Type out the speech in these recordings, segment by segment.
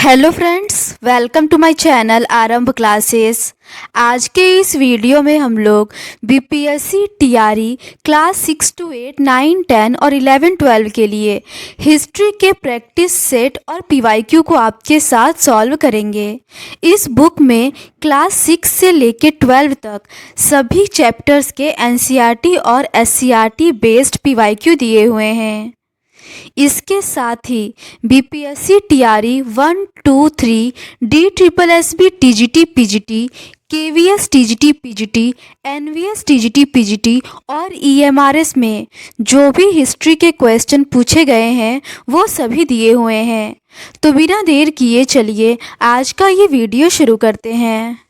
Hello friends, welcome to my channel Aarambh classes. आज के इस वीडियो में हम लोग बीपीएससी टीआरई क्लास 6 to 8, 9, 10 और 11, 12 के लिए हिस्ट्री के प्रैक्टिस सेट और पीवाईक्यू को आपके साथ सॉल्व करेंगे। इस बुक में क्लास 6 से लेके 12 तक सभी चैप्टर्स के एनसीईआरटी और एससीईआरटी बेस्ड पीवाईक्यू दिए हुए हैं। इसके साथ ही BPSC TRE 1, 2, 3, DSSB TGT PGT, KVS TGT PGT, NVS TGT PGT और ईएमआरएस में जो भी हिस्ट्री के क्वेश्चन पूछे गए हैं वो सभी दिए हुए हैं। तो बिना देर किए चलिए आज का ये वीडियो शुरू करते हैं।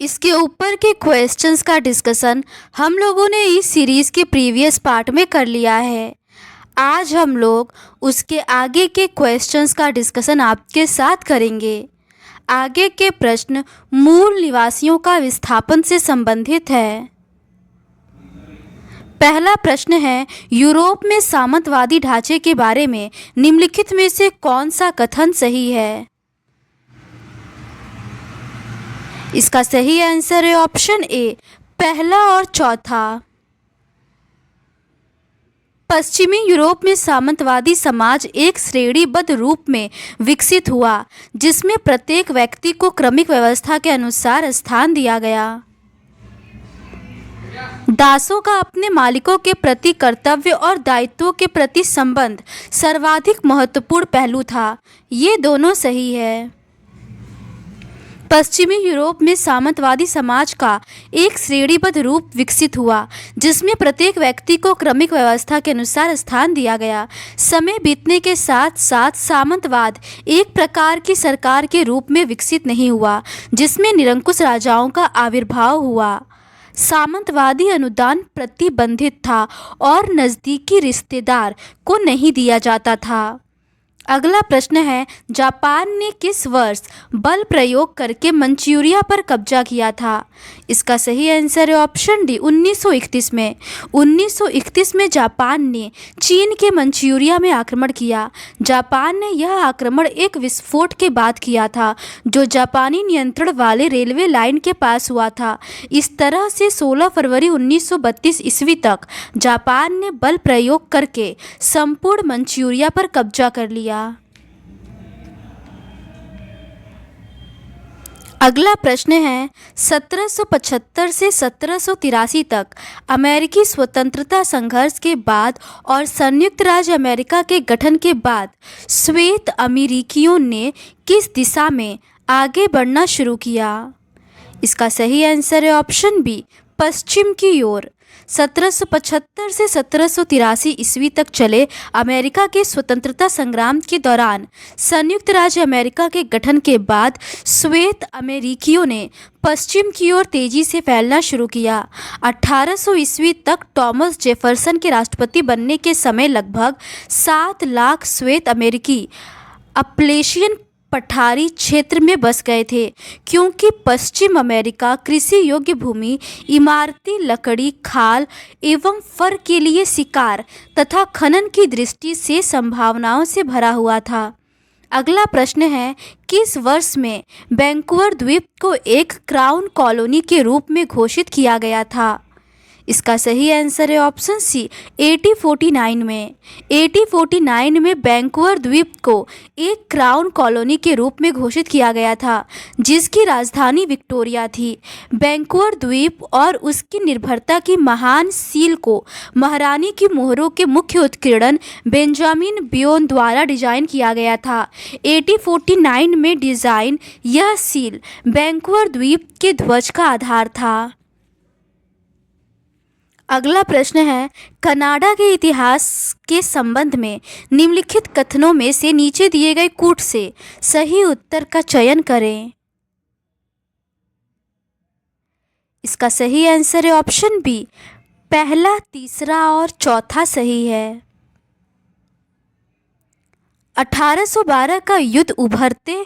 इसके ऊपर के क्वेश्चंस का डिस्कशन हम लोगों ने इस सीरीज़ के प्रीवियस पार्ट में कर लिया है। आज हम लोग उसके आगे के क्वेश्चंस का डिस्कशन आपके साथ करेंगे। आगे के प्रश्न मूल निवासियों का विस्थापन से संबंधित है। पहला प्रश्न है, यूरोप में सामंतवादी ढांचे के बारे में निम्नलिखित में से कौन सा कथन सही है? इसका सही आंसर है ऑप्शन ए, पहला और चौथा। पश्चिमी यूरोप में सामंतवादी समाज एक श्रेणीबद्ध रूप में विकसित हुआ जिसमें प्रत्येक व्यक्ति को क्रमिक व्यवस्था के अनुसार स्थान दिया गया। दासों का अपने मालिकों के प्रति कर्तव्य और दायित्वों के प्रति संबंध सर्वाधिक महत्वपूर्ण पहलू था। ये दोनों सही है। पश्चिमी यूरोप में सामंतवादी समाज का एक श्रेणीबद्ध रूप विकसित हुआ जिसमें प्रत्येक व्यक्ति को क्रमिक व्यवस्था के अनुसार स्थान दिया गया। समय बीतने के साथ साथ सामंतवाद एक प्रकार की सरकार के रूप में विकसित नहीं हुआ जिसमें निरंकुश राजाओं का आविर्भाव हुआ। सामंतवादी अनुदान प्रतिबंधित था और नज़दीकी रिश्तेदार को नहीं दिया जाता था। अगला प्रश्न है, जापान ने किस वर्ष बल प्रयोग करके मंचूरिया पर कब्जा किया था? इसका सही आंसर है ऑप्शन डी, 1931 में। 1931 में जापान ने चीन के मंचूरिया में आक्रमण किया। जापान ने यह आक्रमण एक विस्फोट के बाद किया था जो जापानी नियंत्रण वाले रेलवे लाइन के पास हुआ था। इस तरह से 16 फरवरी 1932 ईस्वी तक जापान ने बल प्रयोग करके संपूर्ण मंचूरिया पर कब्जा कर लिया। अगला प्रश्न है, 1775 से 1783 तक अमेरिकी स्वतंत्रता संघर्ष के बाद और संयुक्त राज्य अमेरिका के गठन के बाद श्वेत अमेरिकियों ने किस दिशा में आगे बढ़ना शुरू किया? इसका सही आंसर है ऑप्शन बी, पश्चिम की ओर। 1775 से 1783 ईस्वी तक चले अमेरिका के स्वतंत्रता संग्राम के दौरान संयुक्त राज्य अमेरिका के गठन के बाद श्वेत अमेरिकियों ने पश्चिम की ओर तेजी से फैलना शुरू किया। 1800 ईस्वी तक टॉमस जेफरसन के राष्ट्रपति बनने के समय लगभग 7 लाख श्वेत अमेरिकी अपलेशियन पठारी क्षेत्र में बस गए थे क्योंकि पश्चिम अमेरिका कृषि योग्य भूमि, इमारती लकड़ी, खाल एवं फर के लिए शिकार तथा खनन की दृष्टि से संभावनाओं से भरा हुआ था। अगला प्रश्न है, किस वर्ष में वैंकूवर द्वीप को एक क्राउन कॉलोनी के रूप में घोषित किया गया था? इसका सही आंसर है ऑप्शन सी, 1849 में। 1849 में वैंकूवर द्वीप को एक क्राउन कॉलोनी के रूप में घोषित किया गया था जिसकी राजधानी विक्टोरिया थी। वैंकूवर द्वीप और उसकी निर्भरता की महान सील को महारानी की मोहरों के मुख्य उत्कीर्णन बेंजामिन बियोन द्वारा डिजाइन किया गया था। 1849 में डिजाइन यह सील वैंकूवर द्वीप के ध्वज का आधार था। अगला प्रश्न है, कनाडा के इतिहास के संबंध में निम्नलिखित कथनों में से नीचे दिए गए कूट से सही उत्तर का चयन करें। इसका सही आंसर है ऑप्शन बी, पहला, तीसरा और चौथा सही है। 1812 का युद्ध उभरते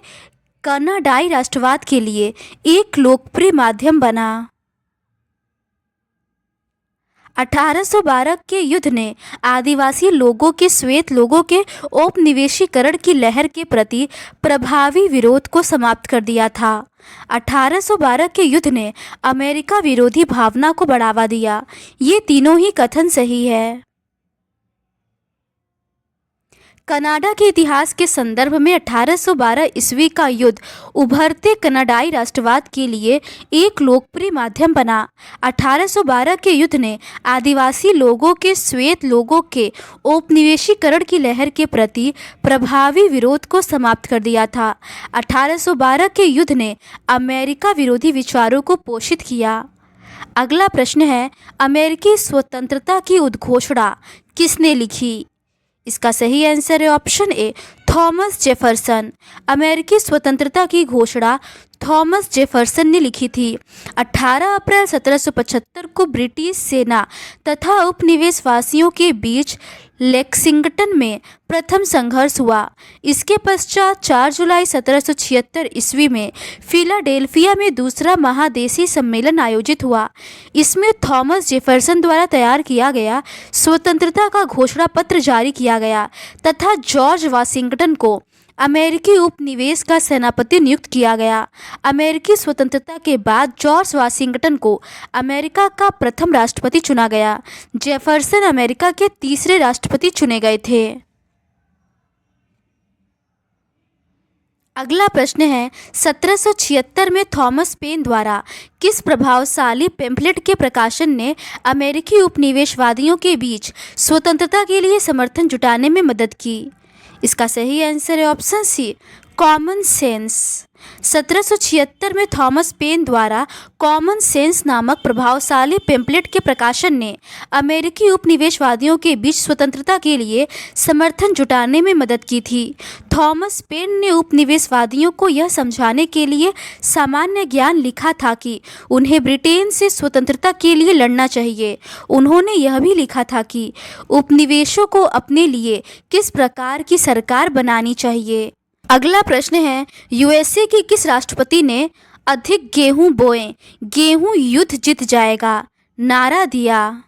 कनाडाई राष्ट्रवाद के लिए एक लोकप्रिय माध्यम बना। 1812 के युद्ध ने आदिवासी लोगों के श्वेत लोगों के औपनिवेशीकरण की लहर के प्रति प्रभावी विरोध को समाप्त कर दिया था। 1812 के युद्ध ने अमेरिका विरोधी भावना को बढ़ावा दिया। ये तीनों ही कथन सही है। कनाडा के इतिहास के संदर्भ में 1812 ईस्वी का युद्ध उभरते कनाडाई राष्ट्रवाद के लिए एक लोकप्रिय माध्यम बना। 1812 के युद्ध ने आदिवासी लोगों के श्वेत लोगों के औपनिवेशीकरण की लहर के प्रति प्रभावी विरोध को समाप्त कर दिया था। 1812 के युद्ध ने अमेरिका विरोधी विचारों को पोषित किया। अगला प्रश्न है, अमेरिकी स्वतंत्रता की उद्घोषणा किसने लिखी? इसका सही आंसर है ऑप्शन ए, थॉमस जेफरसन। अमेरिकी स्वतंत्रता की घोषणा थॉमस जेफरसन ने लिखी थी। 18 अप्रैल 1775 को ब्रिटिश सेना तथा उपनिवेशवासियों के बीच लेक्सिंगटन में प्रथम संघर्ष हुआ। इसके पश्चात 4 जुलाई 1776 ईस्वी में फिलाडेल्फिया में दूसरा महादेशी सम्मेलन आयोजित हुआ। इसमें थॉमस जेफरसन द्वारा तैयार किया गया स्वतंत्रता का घोषणा पत्र जारी किया गया तथा जॉर्ज वाशिंगटन को अमेरिकी उपनिवेश का सेनापति नियुक्त किया गया। अमेरिकी स्वतंत्रता के बाद जॉर्ज वाशिंगटन को अमेरिका का प्रथम राष्ट्रपति चुना गया। जेफरसन अमेरिका के तीसरे राष्ट्रपति चुने गए थे। अगला प्रश्न है, 1776 में थॉमस पेन द्वारा किस प्रभावशाली पेम्फलेट के प्रकाशन ने अमेरिकी उपनिवेशवादियों के बीच स्वतंत्रता के लिए समर्थन जुटाने में मदद की? इसका सही आंसर है ऑप्शन सी, कॉमन सेंस। 1776 में थॉमस पेन द्वारा कॉमन सेंस नामक प्रभावशाली पेम्पलेट के प्रकाशन ने अमेरिकी उपनिवेशवादियों के बीच स्वतंत्रता के लिए समर्थन जुटाने में मदद की थी। थॉमस पेन ने उपनिवेशवादियों को यह समझाने के लिए सामान्य ज्ञान लिखा था कि उन्हें ब्रिटेन से स्वतंत्रता के लिए लड़ना चाहिए। उन्होंने यह भी लिखा था कि उपनिवेशों को अपने लिए किस प्रकार की सरकार बनानी चाहिए। अगला प्रश्न है, यूएसए के किस राष्ट्रपति ने अधिक गेहूं बोएं, गेहूं युद्ध जीत जाएगा नारा दिया?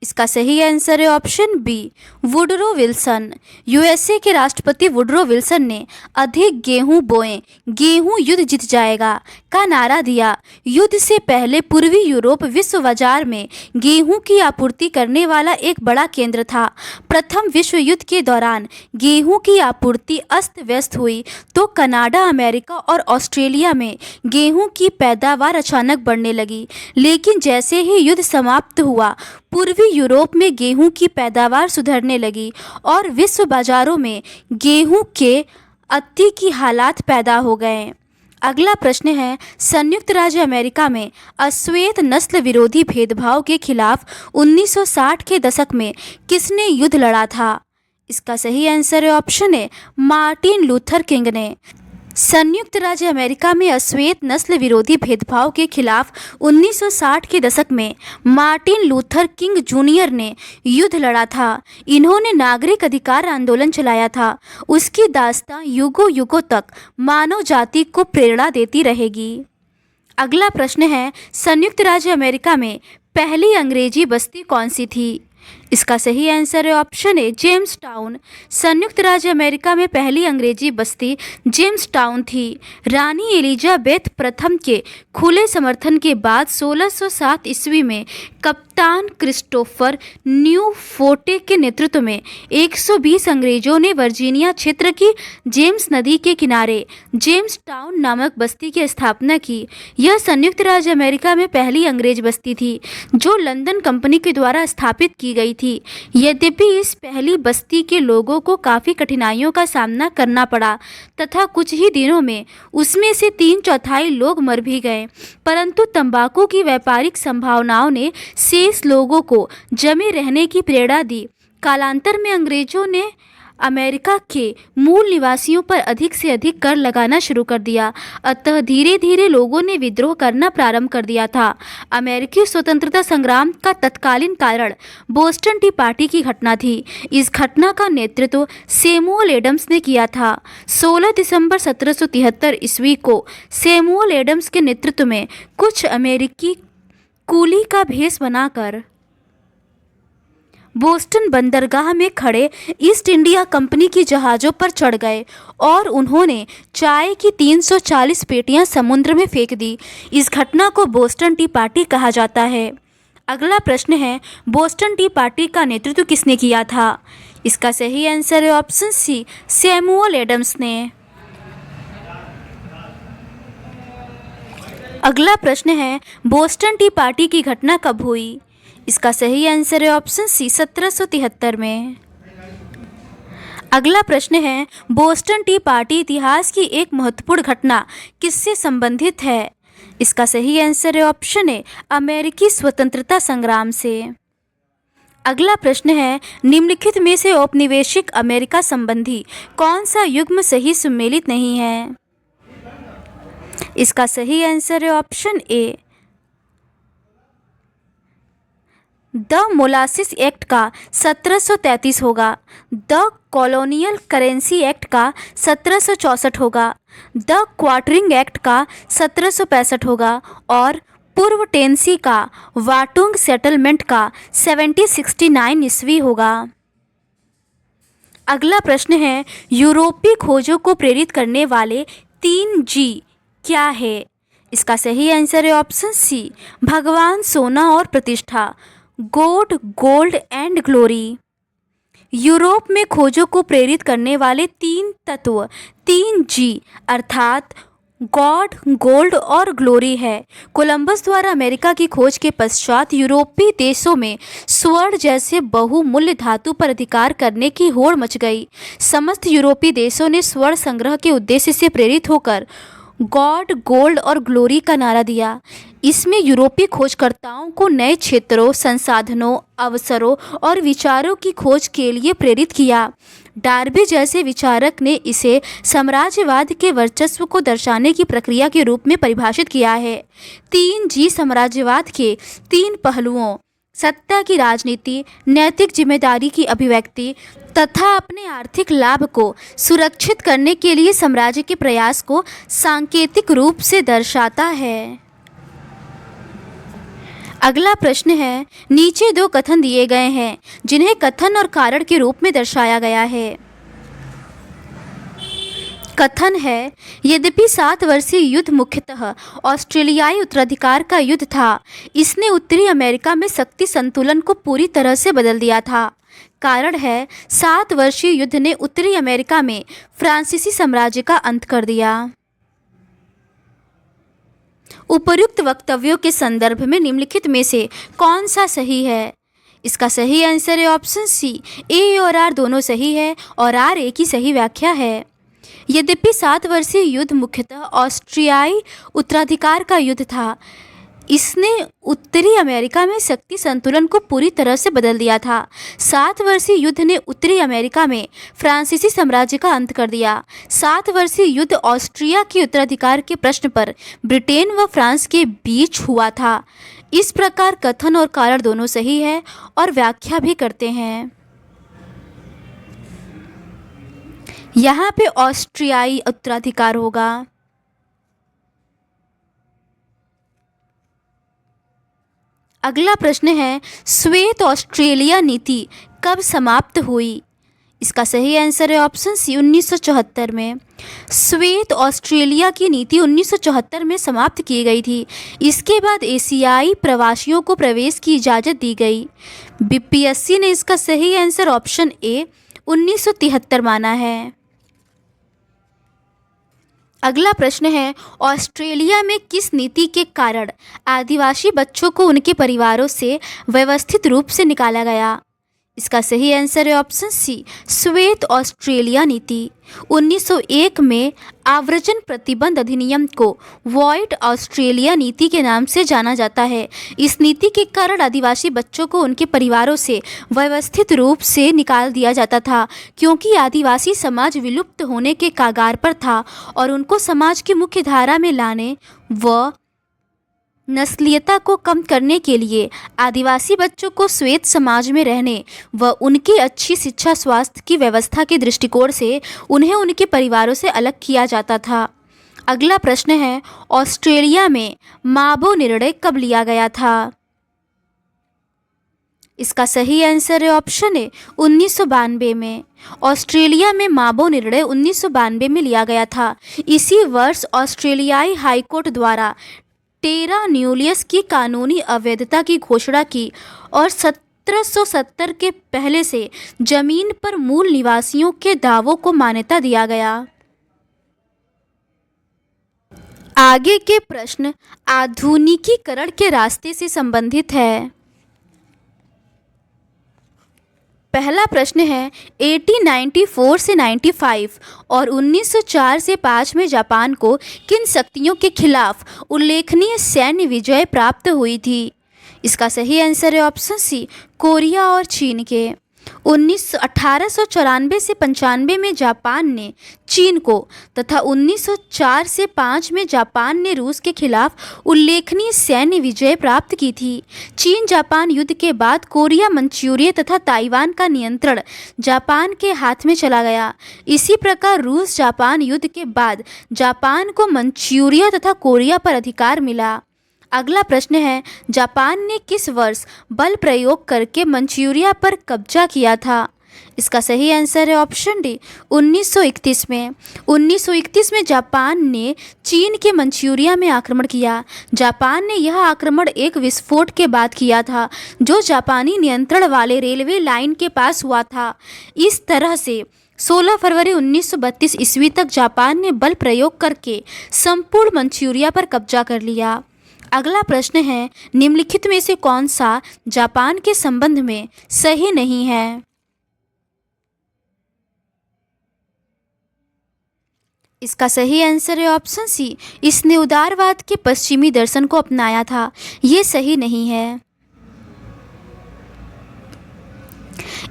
इसका सही आंसर है option B, Woodrow Wilson. USA के राष्ट्रपति वुडरो विल्सन ने अधिक गेहूं बोएं, गेहूं युद्ध जीत जाएगा का नारा दिया। युद्ध से पहले पूर्वी यूरोप विश्व बाजार में गेहूं की आपूर्ति करने वाला एक बड़ा केंद्र था। प्रथम विश्व युद्ध के दौरान गेहूं की आपूर्ति अस्त व्यस्त हुई तो कनाडा, अमेरिका और ऑस्ट्रेलिया में गेहूं की पैदावार अचानक बढ़ने लगी। लेकिन जैसे ही युद्ध समाप्त हुआ, पूर्वी यूरोप में गेहूं की पैदावार सुधरने लगी और विश्व बाजारों में गेहूं के अति की हालात पैदा हो गए। अगला प्रश्न है, संयुक्त राज्य अमेरिका में अश्वेत नस्ल विरोधी भेदभाव के खिलाफ 1960 के दशक में किसने युद्ध लड़ा था? इसका सही आंसर है option A, Martin Luther king ने। संयुक्त राज्य अमेरिका में अश्वेत नस्ल विरोधी भेदभाव के खिलाफ 1960 के दशक में मार्टिन लूथर किंग जूनियर ने युद्ध लड़ा था। इन्होंने नागरिक अधिकार आंदोलन चलाया था। उसकी दास्तां युगों युगों तक मानव जाति को प्रेरणा देती रहेगी। अगला प्रश्न है, संयुक्त राज्य अमेरिका में पहली अंग्रेजी बस्ती कौन सी थी? इसका सही आंसर है ऑप्शन ए, जेम्स टाउन। संयुक्त राज्य अमेरिका में पहली अंग्रेजी बस्ती जेम्स टाउन थी। रानी एलिजाबेथ प्रथम के खुले समर्थन के बाद 1607 ईस्वी में कप्तान क्रिस्टोफर न्यू फोर्टे के नेतृत्व में 120 अंग्रेजों ने वर्जीनिया क्षेत्र की जेम्स नदी के किनारे जेम्स टाउन नामक बस्ती की स्थापना की। यह संयुक्त राज्य अमेरिका में पहली अंग्रेज बस्ती थी जो लंदन कंपनी के द्वारा स्थापित की गई थी। यद्यपि इस पहली बस्ती के लोगों को काफ़ी कठिनाइयों का सामना करना पड़ा तथा कुछ ही दिनों में उसमें से 3/4 लोग मर भी गए, परंतु तंबाकू की व्यापारिक संभावनाओं ने शेष लोगों को जमे रहने की प्रेरणा दी। कालांतर में अंग्रेजों ने अमेरिका के मूल निवासियों पर अधिक से अधिक कर लगाना शुरू कर दिया, अतः धीरे धीरे लोगों ने विद्रोह करना प्रारंभ कर दिया था। अमेरिकी स्वतंत्रता संग्राम का तत्कालीन कारण बोस्टन टी पार्टी की घटना थी। इस घटना का नेतृत्व सैमुअल एडम्स ने किया था। 16 दिसंबर 1773 ईस्वी को सैमुअल एडम्स के नेतृत्व में कुछ अमेरिकी कूली का भेष बनाकर बोस्टन बंदरगाह में खड़े ईस्ट इंडिया कंपनी की जहाज़ों पर चढ़ गए और उन्होंने चाय की 340 पेटियां समुद्र में फेंक दी। इस घटना को बोस्टन टी पार्टी कहा जाता है। अगला प्रश्न है, बोस्टन टी पार्टी का नेतृत्व किसने किया था? इसका सही आंसर है ऑप्शन सी, सैमुअल एडम्स ने। अगला प्रश्न है, बोस्टन टी पार्टी की घटना कब हुई? इसका सही आंसर है ऑप्शन सी, 1773 में। अगला प्रश्न है, बोस्टन टी पार्टी इतिहास की एक महत्वपूर्ण घटना किससे संबंधित है? इसका सही आंसर है ऑप्शन ए, अमेरिकी स्वतंत्रता संग्राम से। अगला प्रश्न है, निम्नलिखित में से औपनिवेशिक अमेरिका संबंधी कौन सा युग्म सही सम्मिलित नहीं है? इसका सही आंसर है option A, the molasses act का 1733 होगा, द कॉलोनियल करेंसी एक्ट का 1764 होगा, द क्वार्टरिंग एक्ट का 1765 होगा और पूर्व टेनेसी का वाटुंग सेटलमेंट का 1769 ईस्वी होगा। अगला प्रश्न है, यूरोपीय खोजों को प्रेरित करने वाले 3 जी क्या है? इसका सही आंसर है ऑप्शन सी, भगवान, सोना और प्रतिष्ठा, God, gold and glory. Europe में खोजों को प्रेरित करने वाले 3 तत्व 3 जी अर्थात गॉड, गोल्ड और ग्लोरी है। कोलंबस द्वारा अमेरिका की खोज के पश्चात यूरोपीय देशों में स्वर्ण जैसे बहुमूल्य धातु पर अधिकार करने की होड़ मच गई। समस्त यूरोपीय देशों ने स्वर्ण संग्रह के उद्देश्य से प्रेरित होकर गॉड, गोल्ड और ग्लोरी का नारा दिया। इसमें यूरोपीय खोजकर्ताओं को नए क्षेत्रों, संसाधनों, अवसरों और विचारों की खोज के लिए प्रेरित किया। डार्बी जैसे विचारक ने इसे साम्राज्यवाद के वर्चस्व को दर्शाने की प्रक्रिया के रूप में परिभाषित किया है। 3 जी साम्राज्यवाद के 3 पहलुओं, सत्ता की राजनीति, नैतिक जिम्मेदारी की अभिव्यक्ति तथा अपने आर्थिक लाभ को सुरक्षित करने के लिए साम्राज्य के प्रयास को सांकेतिक रूप से दर्शाता है। अगला प्रश्न है, नीचे 2 कथन दिए गए हैं जिन्हें कथन और कारण के रूप में दर्शाया गया है। कथन है, यद्यपि 7 वर्षीय युद्ध मुख्यतः ऑस्ट्रेलियाई उत्तराधिकार का युद्ध था, इसने उत्तरी अमेरिका में शक्ति संतुलन को पूरी तरह से बदल दिया था। कारण है, 7 वर्षीय युद्ध ने उत्तरी अमेरिका में फ्रांसीसी साम्राज्य का अंत कर दिया। उपर्युक्त वक्तव्यों के संदर्भ में निम्नलिखित में से कौन सा सही है? इसका सही आंसर है ऑप्शन सी, ए और आर दोनों सही है और आर ए की सही व्याख्या है। यद्यपि 7 वर्षीय युद्ध मुख्यतः ऑस्ट्रियाई उत्तराधिकार का युद्ध था, इसने उत्तरी अमेरिका में शक्ति संतुलन को पूरी तरह से बदल दिया था। 7 वर्षीय युद्ध ने उत्तरी अमेरिका में फ्रांसीसी साम्राज्य का अंत कर दिया। 7 वर्षीय युद्ध ऑस्ट्रिया के उत्तराधिकार के प्रश्न पर ब्रिटेन व फ्रांस के बीच हुआ था। इस प्रकार कथन और कारण दोनों सही है और व्याख्या भी करते हैं। यहाँ पे ऑस्ट्रियाई उत्तराधिकार होगा। अगला प्रश्न है, श्वेत ऑस्ट्रेलिया नीति कब समाप्त हुई? इसका सही आंसर है ऑप्शन सी, 1974 में। श्वेत ऑस्ट्रेलिया की नीति 1974 में समाप्त की गई थी। इसके बाद एशियाई प्रवासियों को प्रवेश की इजाज़त दी गई। बीपीएससी ने इसका सही आंसर ऑप्शन ए 1973 माना है। अगला प्रश्न है, ऑस्ट्रेलिया में किस नीति के कारण आदिवासी बच्चों को उनके परिवारों से व्यवस्थित रूप से निकाला गया? इसका सही आंसर है ऑप्शन सी, श्वेत ऑस्ट्रेलिया नीति। 1901 में आव्रजन प्रतिबंध अधिनियम को व्हाइट ऑस्ट्रेलिया नीति के नाम से जाना जाता है। इस नीति के कारण आदिवासी बच्चों को उनके परिवारों से व्यवस्थित रूप से निकाल दिया जाता था, क्योंकि आदिवासी समाज विलुप्त होने के कगार पर था और उनको समाज की मुख्य धारा में लाने व नस्लीयता को कम करने के लिए आदिवासी बच्चों को श्वेत समाज में रहने व उनकी अच्छी शिक्षा, स्वास्थ्य की व्यवस्था के दृष्टिकोण से उन्हें उनके परिवारों से अलग किया जाता था। अगला प्रश्न है, ऑस्ट्रेलिया में माबो निर्णय कब लिया गया था? इसका सही आंसर है ऑप्शन ए 1992 में। ऑस्ट्रेलिया में माबो निर्णय 1992 में लिया गया था। इसी वर्ष ऑस्ट्रेलियाई हाईकोर्ट द्वारा टेरा न्यूलियस की कानूनी अवैधता की घोषणा की और 1770 के पहले से जमीन पर मूल निवासियों के दावों को मान्यता दिया गया। आगे के प्रश्न आधुनिकीकरण के रास्ते से संबंधित है। पहला प्रश्न है, 1894 से 95 और 1904 से 5 में जापान को किन शक्तियों के खिलाफ उल्लेखनीय सैन्य विजय प्राप्त हुई थी? इसका सही आंसर है ऑप्शन सी, कोरिया और चीन के। 1894 से 95 में जापान ने चीन को तथा 1904 से 5 में जापान ने रूस के खिलाफ उल्लेखनीय सैन्य विजय प्राप्त की थी। चीन जापान युद्ध के बाद कोरिया, मंचूरिया तथा ताइवान का नियंत्रण जापान के हाथ में चला गया। इसी प्रकार रूस जापान युद्ध के बाद जापान को मंचूरिया तथा कोरिया पर अधिकार मिला। अगला प्रश्न है, जापान ने किस वर्ष बल प्रयोग करके मंचूरिया पर कब्जा किया था? इसका सही आंसर है ऑप्शन डी 1931 में। 1931 में जापान ने चीन के मंचूरिया में आक्रमण किया। जापान ने यह आक्रमण एक विस्फोट के बाद किया था जो जापानी नियंत्रण वाले रेलवे लाइन के पास हुआ था। इस तरह से 16 फरवरी 1932 ईस्वी तक जापान ने बल प्रयोग करके संपूर्ण मंचूरिया पर कब्जा कर लिया। अगला प्रश्न है, निम्नलिखित में से कौन सा जापान के संबंध में सही नहीं है? इसका सही आंसर है ऑप्शन सी, इसने उदारवाद के पश्चिमी दर्शन को अपनाया था। ये सही नहीं है।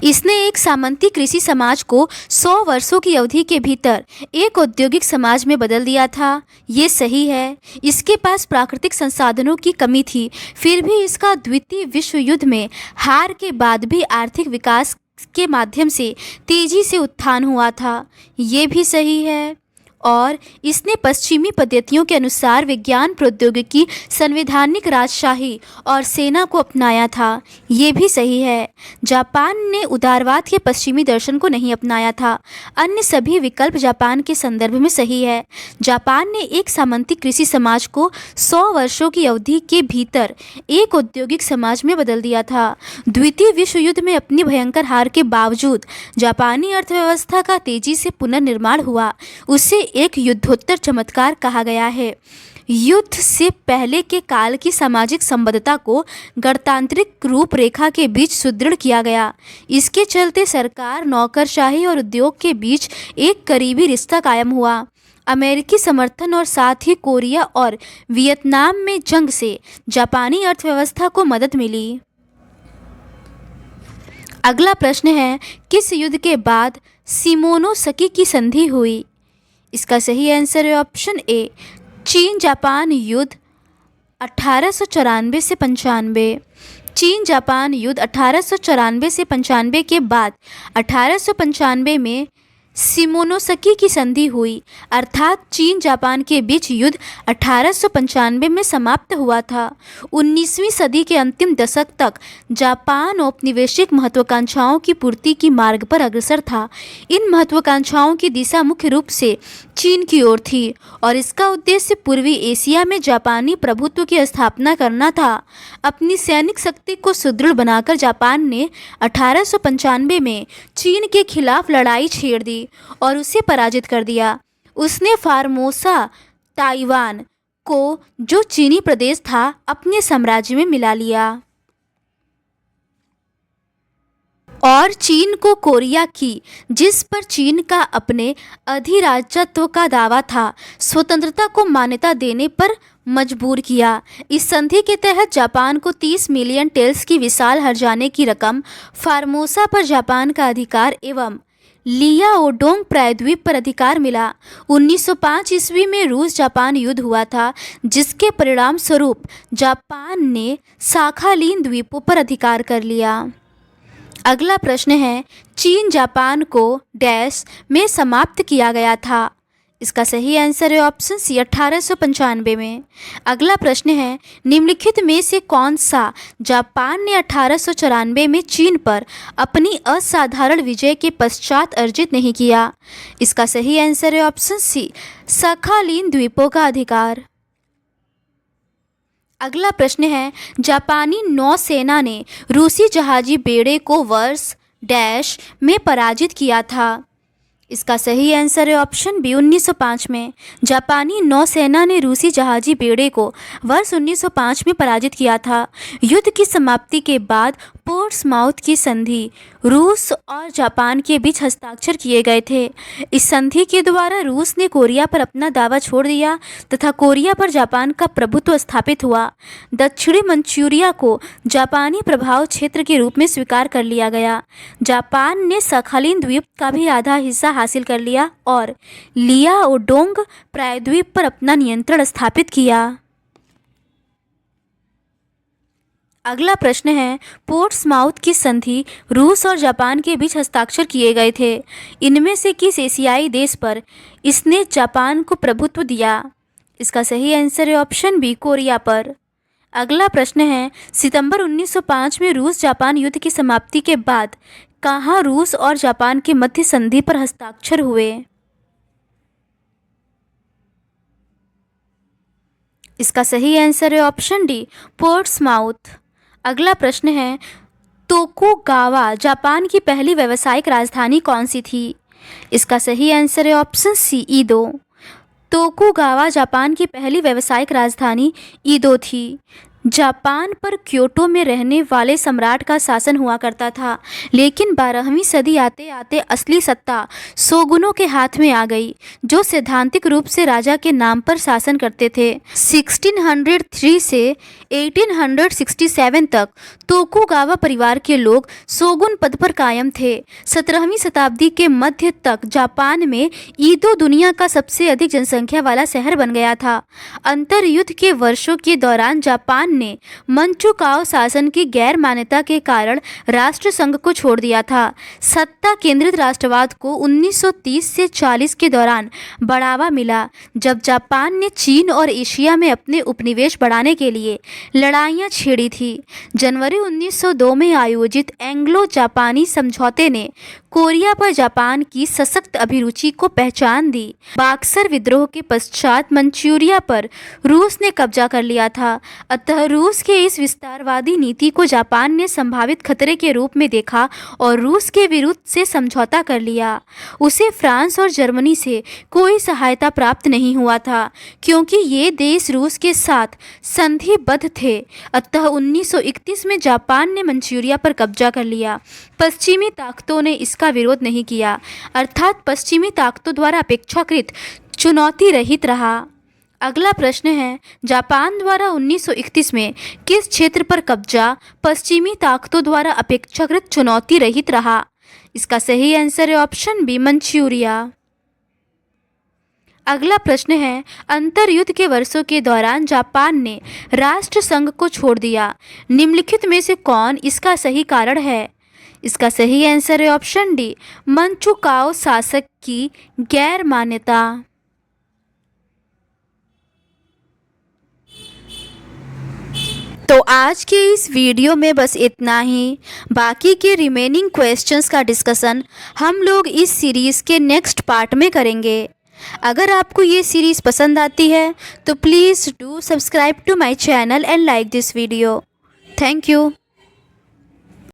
इसने एक सामंती कृषि समाज को 100 वर्षों की अवधि के भीतर एक औद्योगिक समाज में बदल दिया था। ये सही है। इसके पास प्राकृतिक संसाधनों की कमी थी, फिर भी इसका द्वितीय विश्व युद्ध में हार के बाद भी आर्थिक विकास के माध्यम से तेजी से उत्थान हुआ था। ये भी सही है। और इसने पश्चिमी पद्धतियों के अनुसार विज्ञान, प्रौद्योगिकी, संवैधानिक राजशाही और सेना को अपनाया था। ये भी सही है। जापान ने उदारवाद के पश्चिमी दर्शन को नहीं अपनाया था। अन्य सभी विकल्प जापान के संदर्भ में सही है। जापान ने एक सामंती कृषि समाज को 100 वर्षों की अवधि के भीतर एक औद्योगिक समाज में बदल दिया था। द्वितीय विश्व युद्ध में अपनी भयंकर हार के बावजूद जापानी अर्थव्यवस्था का तेजी से पुनर्निर्माण हुआ। उसे एक युद्धोत्तर चमत्कार कहा गया है। युद्ध से पहले के काल की सामाजिक संबद्धता को गणतांत्रिक रूपरेखा के बीच सुदृढ़ किया गया। इसके चलते सरकार, नौकरशाही और उद्योग के बीच एक करीबी रिश्ता कायम हुआ। अमेरिकी समर्थन और साथ ही कोरिया और वियतनाम में जंग से जापानी अर्थव्यवस्था को मदद मिली। अगला प्रश्न है, किस युद्ध के बाद शिमोनोसेकी की संधि हुई? इसका सही आंसर है ऑप्शन ए, चीन जापान युद्ध 1894 से 95। चीन जापान युद्ध 1894 से 95 के बाद 1895 में शिमोनोसेकी की संधि हुई, अर्थात चीन जापान के बीच युद्ध 1895 में समाप्त हुआ था। 19वीं सदी के अंतिम दशक तक जापान औपनिवेशिक महत्वाकांक्षाओं की पूर्ति की मार्ग पर अग्रसर था। इन महत्वाकांक्षाओं की दिशा मुख्य रूप से चीन की ओर थी और इसका उद्देश्य पूर्वी एशिया में जापानी प्रभुत्व की स्थापना करना था। अपनी सैनिक शक्ति को सुदृढ़ बनाकर जापान ने 1895 में चीन के खिलाफ लड़ाई छेड़ दी और उसे पराजित कर दिया। उसने फार्मोसा, ताइवान को, जो चीनी प्रदेश था, अपने साम्राज्य में मिला लिया और चीन को कोरिया की, जिस पर चीन का अपने अधिराज्यत्व का दावा था, स्वतंत्रता को मान्यता देने पर मजबूर किया। इस संधि के तहत जापान को 30 मिलियन टेल्स की विशाल हर्जाने की रकम, फार्मोसा पर जापान का अधिकार एवं लियाओडोंग प्रायद्वीप पर अधिकार मिला। 1905 ईस्वी में रूस जापान युद्ध हुआ था, जिसके परिणाम स्वरूप जापान ने शाखालीन द्वीपों पर अधिकार कर लिया। अगला प्रश्न है, चीन जापान को डैश में समाप्त किया गया था? इसका सही आंसर है ऑप्शन सी 1895 में। अगला प्रश्न है, निम्नलिखित में से कौन सा जापान ने 1894 में चीन पर अपनी असाधारण विजय के पश्चात अर्जित नहीं किया? इसका सही आंसर है ऑप्शन सी सखालिन द्वीपों का अधिकार। अगला प्रश्न है, जापानी नौसेना ने रूसी जहाजी बेड़े को वर्ष डैश में पराजित किया था? इसका सही आंसर है ऑप्शन बी 1905 में। जापानी नौसेना ने रूसी जहाजी बेड़े को वर्ष 1905 में पराजित किया था। युद्ध की समाप्ति के बाद पोर्ट्समाउथ की संधि रूस और जापान के बीच हस्ताक्षर किए गए थे। इस संधि के द्वारा रूस ने कोरिया पर अपना दावा छोड़ दिया तथा कोरिया पर जापान का प्रभुत्व स्थापित हुआ। दक्षिणी मंचूरिया को जापानी प्रभाव क्षेत्र के रूप में स्वीकार कर लिया गया। जापान ने सखालिन द्वीप का भी आधा हिस्सा हासिल कर लिया और लियाओडोंग प्रायद्वीप पर अपना नियंत्रण स्थापित किया। अगला प्रश्न है, पोर्ट्समाउथ की संधि रूस और जापान के बीच हस्ताक्षर किए गए थे। इनमें से किस एशियाई देश पर इसने जापान को प्रभुत्व दिया? इसका सही आंसर है ऑप्शन बी कोरिया पर। अगला प्रश्न है, सितंबर 1905 में रूस जापान युद्ध की समाप्ति के बाद कहाँ रूस और जापान के मध्य संधि पर हस्ताक्षर हुए? इसका सही आंसर है ऑप्शन डी पोर्ट्समाउथ। अगला प्रश्न है, तोकुगावा जापान की पहली व्यावसायिक राजधानी कौन सी थी? इसका सही आंसर है ऑप्शन सी ईदो। तोकुगावा जापान की पहली व्यावसायिक राजधानी ईदो थी। जापान पर क्योटो में रहने वाले सम्राट का शासन हुआ करता था, लेकिन 12वीं सदी आते आते असली सत्ता शोगुनों के हाथ में आ गई, जो सैद्धांतिक रूप से राजा के नाम पर शासन करते थे। 1603 से 1867 तक तोकुगावा परिवार के लोग शोगुन पद पर कायम थे। 17वीं शताब्दी के मध्य तक जापान में ईदो दुनिया का सबसे अधिक जनसंख्या वाला शहर बन गया था। अंतर्युद्ध के वर्षों के दौरान जापान ने मंचुकाओ शासन की गैर मान्यता के कारण राष्ट्र संघ को छोड़ दिया था। सत्ता केंद्रित राष्ट्रवाद को 1930 से 40 के दौरान बढ़ावा मिला, जब जापान ने चीन और एशिया में अपने उपनिवेश बढ़ाने के लिए लड़ाइयां छेड़ी थी। जनवरी 1902 में आयोजित एंग्लो जापानी समझौते ने कोरिया पर जापान की सशक्त अभिरुचि को पहचान दी। बक्सर विद्रोह के पश्चात मंचूरिया पर रूस ने कब्जा कर लिया था, अतः रूस के इस विस्तारवादी नीति को जापान ने संभावित खतरे के रूप में देखा और रूस के विरुद्ध से समझौता कर लिया। उसे फ्रांस और जर्मनी से कोई सहायता प्राप्त नहीं हुआ था, क्योंकि ये देश रूस के साथ संधिबद्ध थे। अतः 1931 में जापान ने मंचूरिया पर कब्जा कर लिया। पश्चिमी ताकतों ने इसका विरोध नहीं किया, अर्थात पश्चिमी ताकतों द्वारा अपेक्षाकृत चुनौती रहित रहा। अगला प्रश्न है, जापान द्वारा 1931 में किस क्षेत्र पर कब्जा पश्चिमी ताकतों द्वारा अपेक्षाकृत चुनौती रहित रहा? इसका सही आंसर है ऑप्शन बी मंचूरिया। अगला प्रश्न है, अंतर्युद्ध के वर्षों के दौरान जापान ने राष्ट्र संघ को छोड़ दिया। निम्नलिखित में से कौन इसका सही कारण है? इसका सही आंसर है ऑप्शन डी मंचुकाओ शासक की गैर मान्यता। तो आज के इस वीडियो में बस इतना ही। बाकी के रिमेनिंग क्वेश्चंस का डिस्कशन हम लोग इस सीरीज़ के नेक्स्ट पार्ट में करेंगे। अगर आपको ये सीरीज़ पसंद आती है तो please do subscribe to my channel and like this video. Thank you.